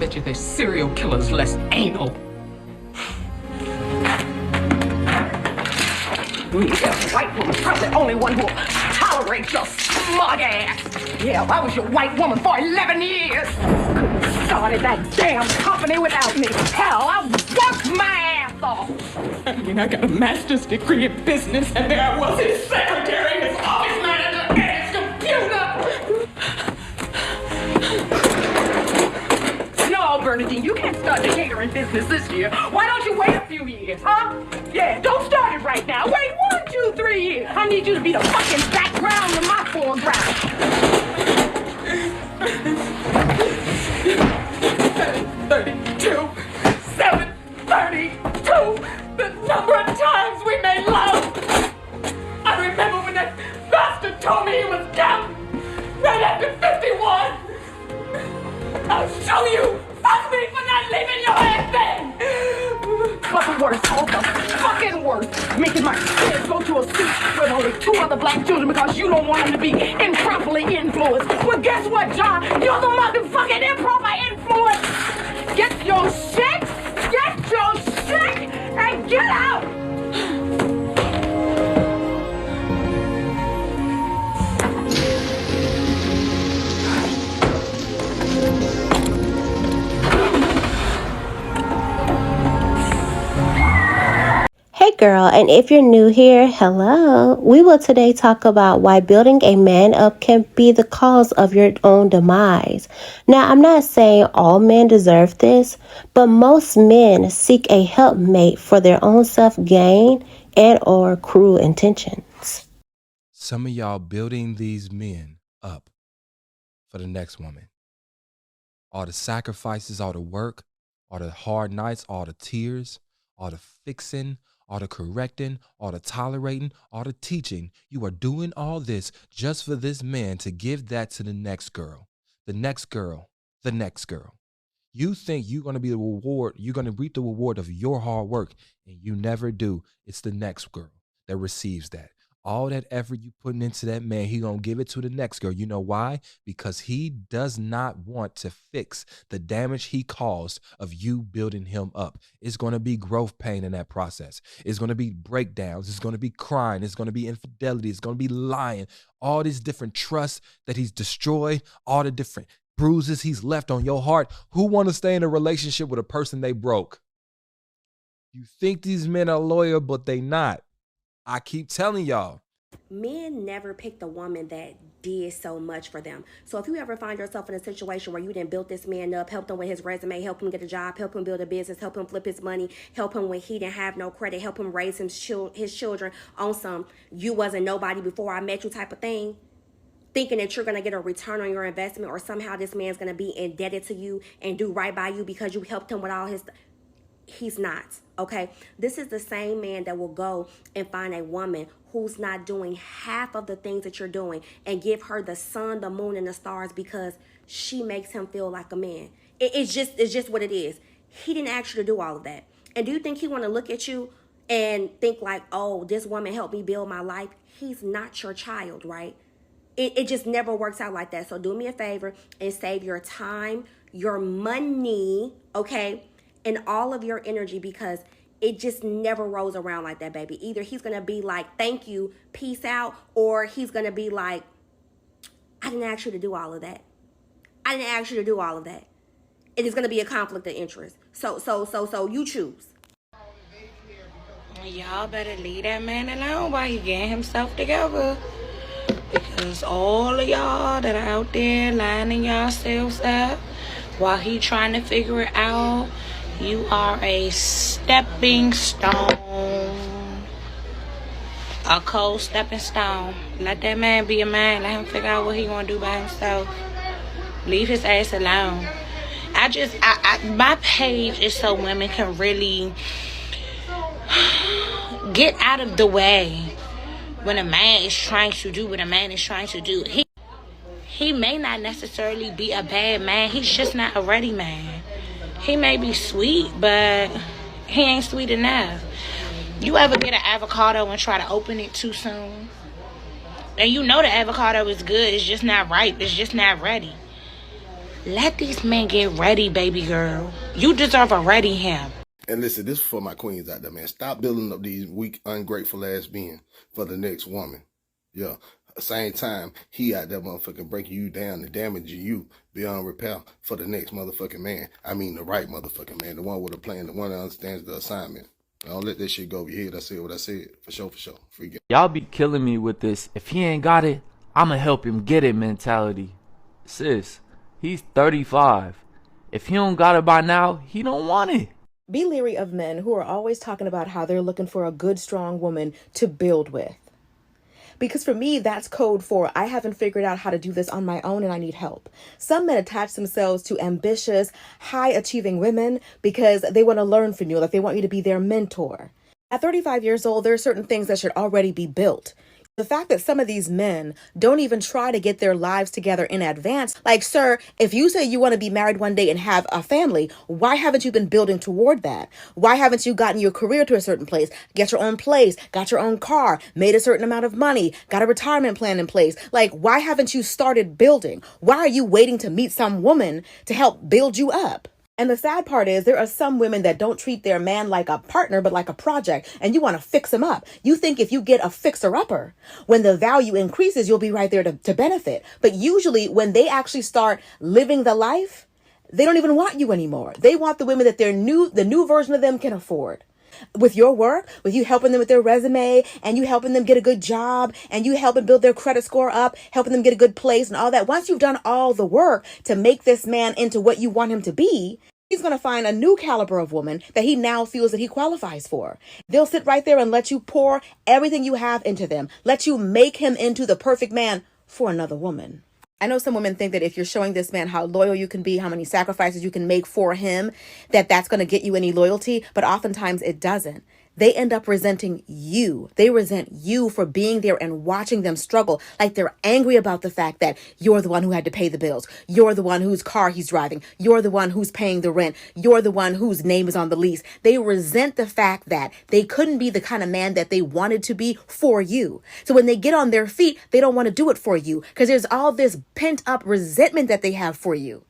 bet you there's serial killers less anal. That white woman's probably the only one who'll tolerate your smug ass. Yeah, I was your white woman for 11 years. Couldn't have started that damn company without me. Hell, I worked my ass off. I mean, I got a master's degree in business, and there I was, his secretary, his office manager, and his computer. No, Bernadine, you can't start the catering business this year. Why don't you wait a few years, huh? Yeah, don't start it right now. Wait 1, 2, 3 years. I need you to be the fucking background in my foreground. 732, 732. The number of times we made love. I remember when that bastard told me he was down right after 51. I'll show you. Fuck me for not leaving your ass then. But the worst, all the fucking worst, making my kids go to a school with only 2 other black children because you don't want them to be improperly influenced. Well, guess what, John? You're the motherfucking improper influence. Get your shit, and get out. Hey girl, and if you're new here, hello. We will today talk about why building a man up can be the cause of your own demise. Now, I'm not saying all men deserve this, but most men seek a helpmate for their own self-gain and or cruel intentions. Some of y'all building these men up for the next woman. All the sacrifices, all the work, all the hard nights, all the tears, all the fixing, all the correcting, all the tolerating, all the teaching. You are doing all this just for this man to give that to the next girl, the next girl, the next girl. You think you're going to be the reward, you're going to reap the reward of your hard work, and you never do. It's the next girl that receives that. All that effort you putting into that man, he gonna give it to the next girl. You know why? Because he does not want to fix the damage he caused of you building him up. It's gonna be growth pain in that process. It's gonna be breakdowns. It's gonna be crying. It's gonna be infidelity. It's gonna be lying. All these different trusts that he's destroyed, all the different bruises he's left on your heart. Who want to stay in a relationship with a person they broke? You think these men are loyal, but they not. I keep telling y'all. Men never picked a woman that did so much for them. So if you ever find yourself in a situation where you didn't build this man up, help him with his resume, help him get a job, help him build a business, help him flip his money, help him when he didn't have no credit, help him raise his children on some you wasn't nobody before I met you type of thing, thinking that you're going to get a return on your investment or somehow this man's going to be indebted to you and do right by you because you helped him with all his... He's not, okay? This is the same man that will go and find a woman who's not doing half of the things that you're doing and give her the sun, the moon, and the stars because she makes him feel like a man. It's just what it is. He didn't ask you to do all of that. And do you think he want to look at you and think like, oh, this woman helped me build my life? He's not your child, right? It just never works out like that. So do me a favor and save your time, your money, okay? And all of your energy because it just never rolls around like that, baby. Either he's going to be like, thank you, peace out, or he's going to be like, I didn't ask you to do all of that. I didn't ask you to do all of that. It is going to be a conflict of interest. So you choose. Y'all better leave that man alone while he getting himself together. Because all of y'all that are out there lining yourselves up while he trying to figure it out, you are a stepping stone. A cold stepping stone. Let that man be a man. Let him figure out what he gonna do by himself. Leave his ass alone. My page is so women can really get out of the way when a man is trying to do what a man is trying to do. He may not necessarily be a bad man. He's just not a ready man. He may be sweet, but he ain't sweet enough. You ever get an avocado and try to open it too soon? And you know the avocado is good. It's just not ripe. It's just not ready. Let these men get ready, baby girl. You deserve a ready him. And listen, this is for my queens out there, man. Stop building up these weak, ungrateful ass men for the next woman. Yeah. At the same time, he out there motherfucking breaking you down and damaging you beyond repair for the next motherfucking man. I mean the right motherfucking man, the one with a plan, the one that understands the assignment. Don't let that shit go over your head. I said what I said. For sure, for sure. Free game. Y'all be killing me with this. If he ain't got it, I'ma help him get it mentality. Sis, he's 35. If he don't got it by now, he don't want it. Be leery of men who are always talking about how they're looking for a good, strong woman to build with. Because for me, that's code for I haven't figured out how to do this on my own and I need help. Some men attach themselves to ambitious, high-achieving women because they want to learn from you, like they want you to be their mentor. At 35 years old, there are certain things that should already be built. The fact that some of these men don't even try to get their lives together in advance. Like, sir, if you say you want to be married one day and have a family, why haven't you been building toward that? Why haven't you gotten your career to a certain place, get your own place, got your own car, made a certain amount of money, got a retirement plan in place? Like, why haven't you started building? Why are you waiting to meet some woman to help build you up? And the sad part is there are some women that don't treat their man like a partner, but like a project. And you want to fix him up. You think if you get a fixer-upper, when the value increases, you'll be right there to benefit. But usually when they actually start living the life, they don't even want you anymore. They want the women that the new version of them can afford. With your work, with you helping them with their resume and you helping them get a good job and you helping build their credit score up, helping them get a good place and all that. Once you've done all the work to make this man into what you want him to be, he's going to find a new caliber of woman that he now feels that he qualifies for. They'll sit right there and let you pour everything you have into them, let you make him into the perfect man for another woman. I know some women think that if you're showing this man how loyal you can be, how many sacrifices you can make for him, that's going to get you any loyalty, but oftentimes it doesn't. They end up resenting you. They resent you for being there and watching them struggle. Like they're angry about the fact that you're the one who had to pay the bills. You're the one whose car he's driving. You're the one who's paying the rent. You're the one whose name is on the lease. They resent the fact that they couldn't be the kind of man that they wanted to be for you. So when they get on their feet, they don't want to do it for you because there's all this pent up resentment that they have for you.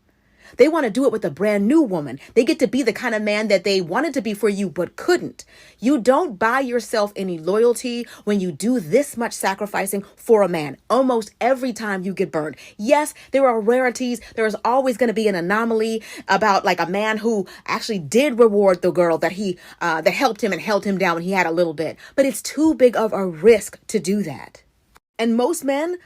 They want to do it with a brand new woman. They get to be the kind of man that they wanted to be for you, but couldn't. You don't buy yourself any loyalty when you do this much sacrificing for a man. Almost every time you get burned. Yes, there are rarities. There is always going to be an anomaly about like a man who actually did reward the girl that that helped him and held him down when he had a little bit. But it's too big of a risk to do that. And most men,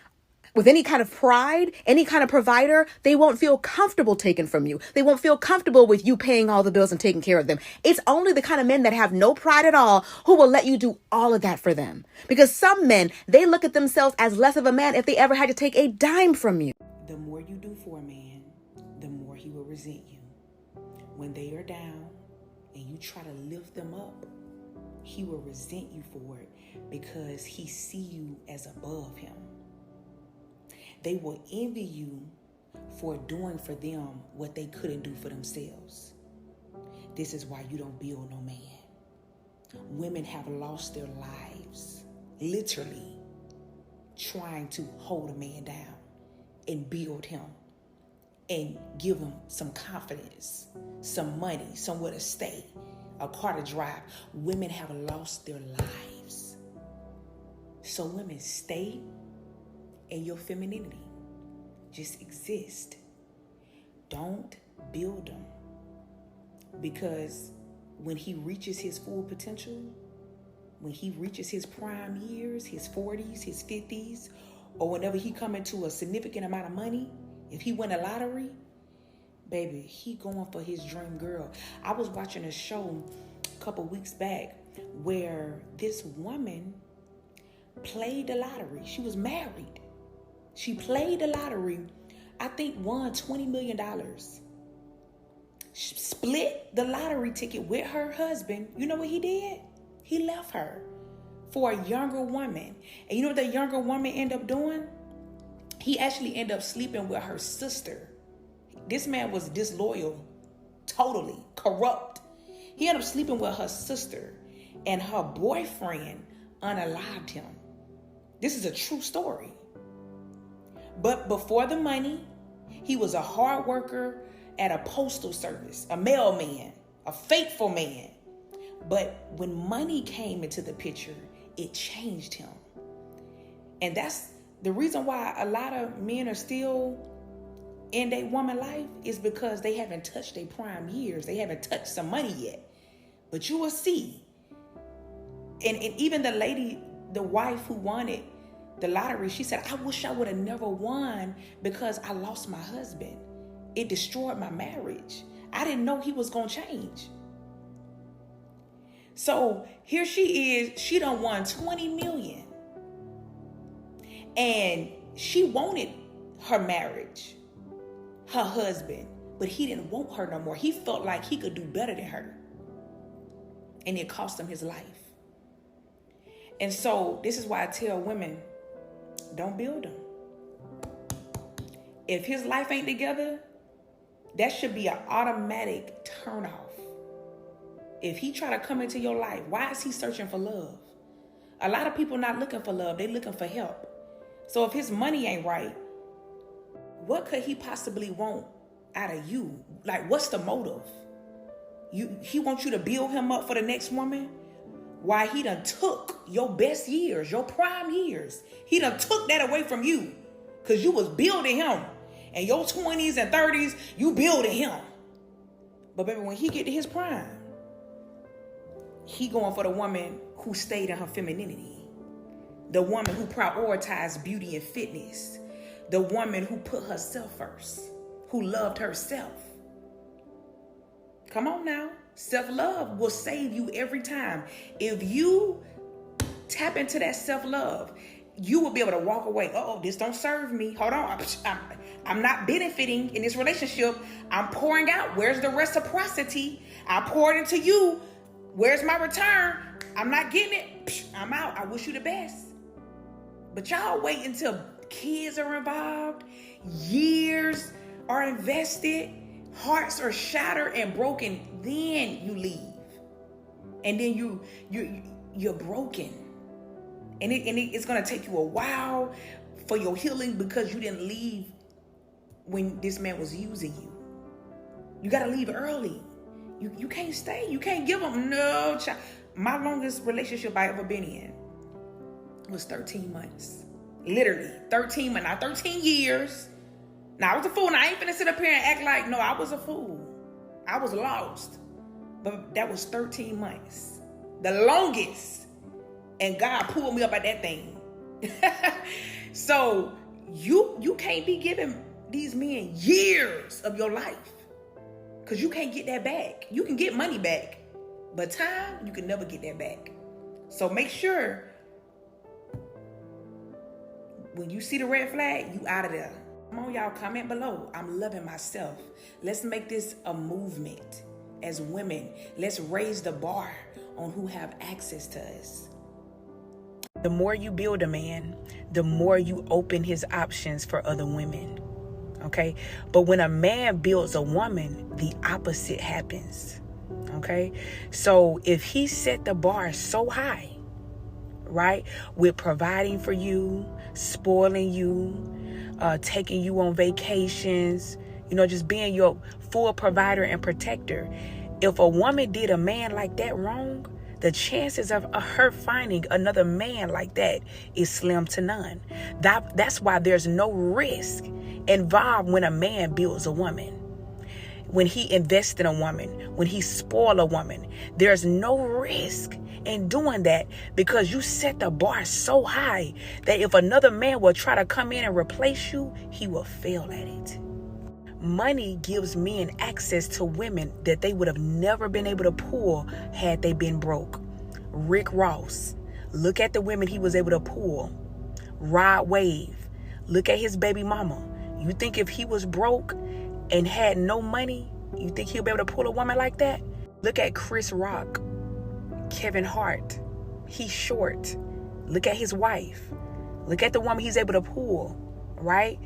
with any kind of pride, any kind of provider, they won't feel comfortable taking from you. They won't feel comfortable with you paying all the bills and taking care of them. It's only the kind of men that have no pride at all who will let you do all of that for them. Because some men, they look at themselves as less of a man if they ever had to take a dime from you. The more you do for a man, the more he will resent you. When they are down and you try to lift them up, he will resent you for it because he see you as above him. They will envy you for doing for them what they couldn't do for themselves. This is why you don't build no man. Women have lost their lives, literally, trying to hold a man down and build him and give him some confidence, some money, somewhere to stay, a car to drive. Women have lost their lives. So women, stay in your femininity. Just exist. Don't build them. Because when he reaches his full potential, when he reaches his prime years, his 40s, his 50s, or whenever he come into a significant amount of money, if he win a lottery, baby, he going for his dream girl. I was watching a show a couple weeks back where this woman played the lottery. She was married. She played the lottery, I think won $20 million. She split the lottery ticket with her husband. You know what he did? He left her for a younger woman. And you know what the younger woman ended up doing? He actually ended up sleeping with her sister. This man was disloyal, totally corrupt. He ended up sleeping with her sister, and her boyfriend unalived him. This is a true story. But before the money, He was a hard worker at a postal service, a mailman, a faithful man. But when money came into the picture, it changed him. And that's the reason why a lot of men are still in their woman life, is because they haven't touched their prime years. They haven't touched some money yet. But you will see. And even the lady, the wife who wanted the lottery, she said, I wish I would have never won because I lost my husband. It destroyed my marriage. I didn't know he was going to change. So here she is. She done won 20 million. And she wanted her marriage, her husband, but he didn't want her no more. He felt like he could do better than her. And it cost him his life. And so this is why I tell women, don't build him. If his life ain't together, that should be an automatic turn off. If he try to come into your life, why is he searching for love? A lot of people not looking for love. They looking for help. So if his money ain't right, what could he possibly want out of you? Like, what's the motive? He wants you to build him up for the next woman? Why he done took your best years, your prime years. He done took that away from you because you was building him. In your 20s and 30s, you building him. But baby, when he get to his prime, he going for the woman who stayed in her femininity. The woman who prioritized beauty and fitness. The woman who put herself first. Who loved herself. Come on now. Self-love will save you every time. If you tap into that self-love, you will be able to walk away. Uh-oh, this don't serve me. Hold on. I'm not benefiting in this relationship. I'm pouring out. Where's the reciprocity? I poured into you. Where's my return? I'm not getting it. I'm out. I wish you the best. But y'all wait until kids are involved, years are invested, hearts are shattered and broken, then you leave. And then you're broken. And it's going to take you a while for your healing because you didn't leave when this man was using you. You got to leave early. You can't stay. You can't give him no child. My longest relationship I ever been in was 13 months. Literally 13 months. Now 13 years. Now I was a fool. Now I ain't finna sit up here and act like, no, I was a fool. I was lost. But that was 13 months. The longest. And God pulled me up at that thing. So you can't be giving these men years of your life. Because you can't get that back. You can get money back. But time, you can never get that back. So make sure when you see the red flag, you out of there. Come on, y'all, comment below. I'm loving myself. Let's make this a movement as women. Let's raise the bar on who have access to us. The more you build a man, the more you open his options for other women. Okay? But when a man builds a woman, the opposite happens. Okay? So if he set the bar so high, right, with providing for you, spoiling you, taking you on vacations, just being your full provider and protector. If a woman did a man like that wrong, the chances of her finding another man like that is slim to none. That's why there's no risk involved when a man builds a woman. When he invests in a woman, when he spoils a woman, there's no risk in doing that because you set the bar so high that if another man will try to come in and replace you, he will fail at it. Money gives men access to women that they would have never been able to pull had they been broke. Rick Ross, look at the women he was able to pull. Rod Wave, look at his baby mama. You think if he was broke and had no money, you think he'll be able to pull a woman like that? Look at Chris Rock, Kevin Hart. He's short. Look at his wife. Look at the woman he's able to pull, right?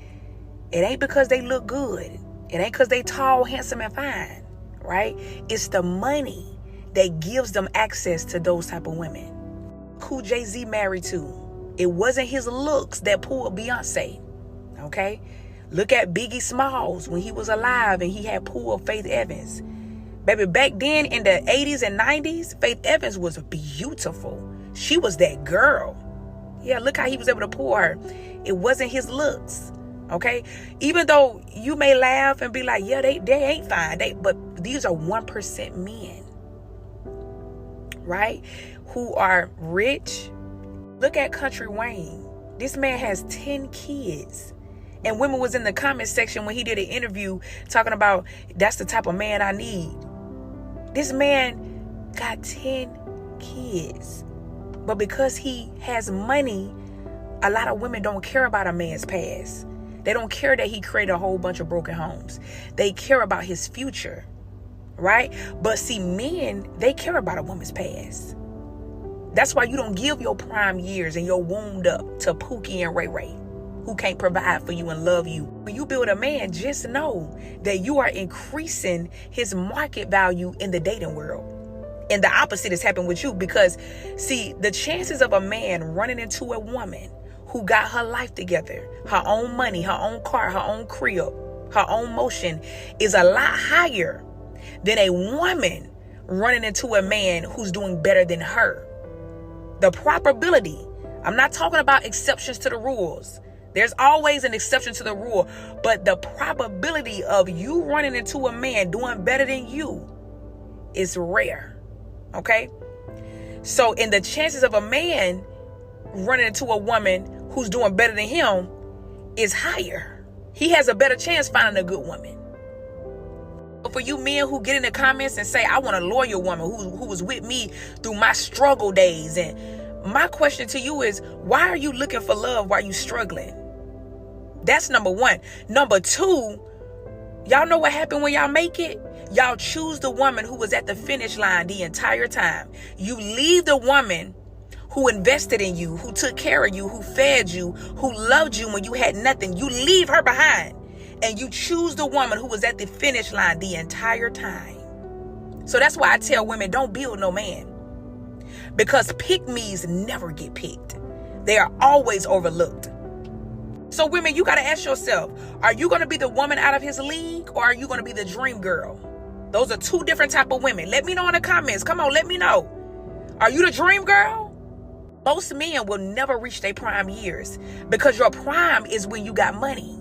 It ain't because they look good. It ain't because they tall, handsome, and fine, right? It's the money that gives them access to those type of women. Who Jay-Z married to? It wasn't his looks that pulled Beyonce, okay? Look at Biggie Smalls when he was alive and he had pulled Faith Evans. Baby, back then in the 80s and 90s, Faith Evans was beautiful. She was that girl. Yeah, look how he was able to pull her. It wasn't his looks, okay? Even though you may laugh and be like, yeah, they ain't fine. But these are 1% men, right? Who are rich. Look at Country Wayne. This man has 10 kids. And women was in the comment section when he did an interview talking about, that's the type of man I need. This man got 10 kids. But because he has money, a lot of women don't care about a man's past. They don't care that he created a whole bunch of broken homes. They care about his future, right? But see, men, they care about a woman's past. That's why you don't give your prime years and your wound up to Pookie and Ray Ray, who can't provide for you and love you. When you build a man, just know that you are increasing his market value in the dating world. And the opposite has happened with you because, see, the chances of a man running into a woman who got her life together, her own money, her own car, her own crib, her own motion, is a lot higher than a woman running into a man who's doing better than her. The probability, I'm not talking about exceptions to the rules. There's always an exception to the rule, but the probability of you running into a man doing better than you is rare. Okay? So in the chances of a man running into a woman who's doing better than him is higher. He has a better chance finding a good woman. But for you men who get in the comments and say, I want a loyal woman who was with me through my struggle days. And my question to you is, why are you looking for love while you struggling? That's number one. Number two, y'all know what happened when y'all make it? Y'all choose the woman who was at the finish line the entire time. You leave the woman who invested in you, who took care of you, who fed you, who loved you when you had nothing. You leave her behind and you choose the woman who was at the finish line the entire time. So that's why I tell women, don't build no man. Because pick-me's never get picked. They are always overlooked. So women, you got to ask yourself, are you going to be the woman out of his league or are you going to be the dream girl? Those are two different type of women. Let me know in the comments. Come on, let me know. Are you the dream girl? Most men will never reach their prime years because your prime is when you got money.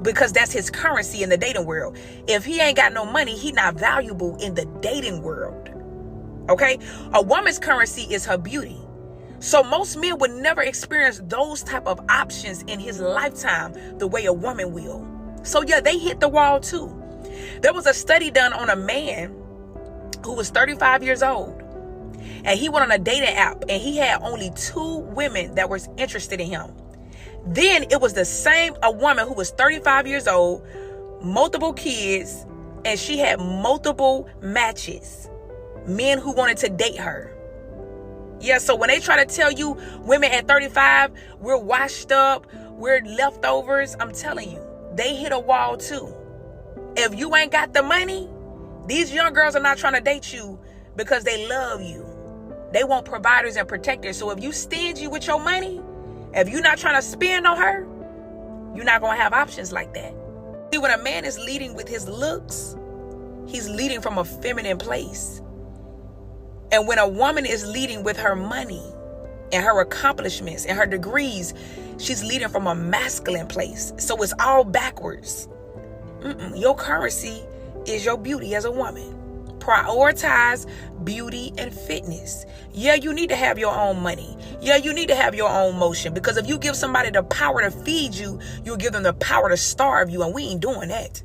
Because that's his currency in the dating world. If he ain't got no money, he not valuable in the dating world. Okay? A woman's currency is her beauty. So most men would never experience those type of options in his lifetime the way a woman will. So yeah, they hit the wall too. There was a study done on a man who was 35 years old. And he went on a dating app and he had only 2 women that were interested in him. Then it was a woman who was 35 years old, multiple kids, and she had multiple matches. Men who wanted to date her. Yeah, so when they try to tell you women at 35, we're washed up, we're leftovers, I'm telling you, they hit a wall too. If you ain't got the money, these young girls are not trying to date you because they love you. They want providers and protectors. So if you stingy with your money, if you're not trying to spend on her, you're not going to have options like that. See, when a man is leading with his looks, he's leading from a feminine place. And when a woman is leading with her money and her accomplishments and her degrees, she's leading from a masculine place. So it's all backwards. Your currency is your beauty as a woman. Prioritize beauty and fitness. Yeah, you need to have your own money. Yeah, you need to have your own motion. Because if you give somebody the power to feed you, you'll give them the power to starve you. And we ain't doing that.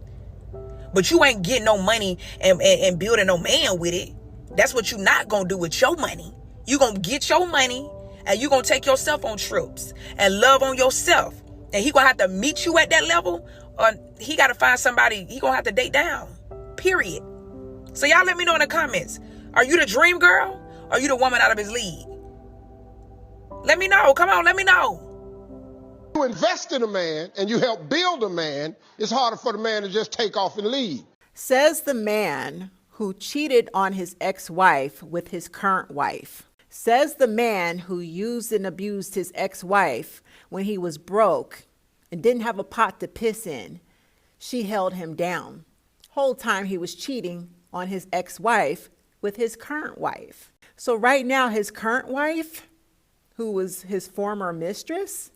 But you ain't getting no money and building no man with it. That's what you're not going to do with your money. You're going to get your money and you're going to take yourself on trips and love on yourself. And he going to have to meet you at that level, or he got to find somebody he going to have to date down. Period. So y'all let me know in the comments. Are you the dream girl? Or are you the woman out of his league? Let me know. Come on, let me know. You invest in a man and you help build a man, it's harder for the man to just take off and leave. Says the man who cheated on his ex-wife with his current wife. Says the man who used and abused his ex-wife when he was broke and didn't have a pot to piss in. She held him down. Whole time he was cheating on his ex-wife with his current wife. So right now his current wife, who was his former mistress,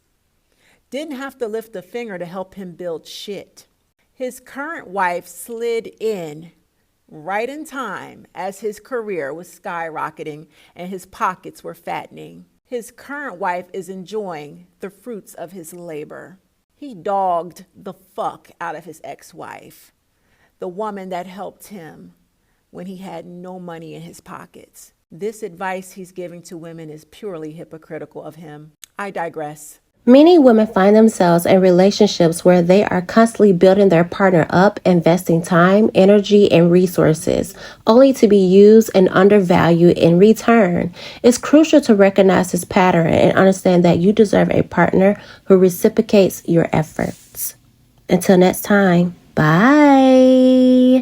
didn't have to lift a finger to help him build shit. His current wife slid in right in time as his career was skyrocketing and his pockets were fattening. His current wife is enjoying the fruits of his labor. He dogged the fuck out of his ex-wife, the woman that helped him when he had no money in his pockets. This advice he's giving to women is purely hypocritical of him. I digress. Many women find themselves in relationships where they are constantly building their partner up, investing time, energy, and resources, only to be used and undervalued in return. It's crucial to recognize this pattern and understand that you deserve a partner who reciprocates your efforts. Until next time, bye.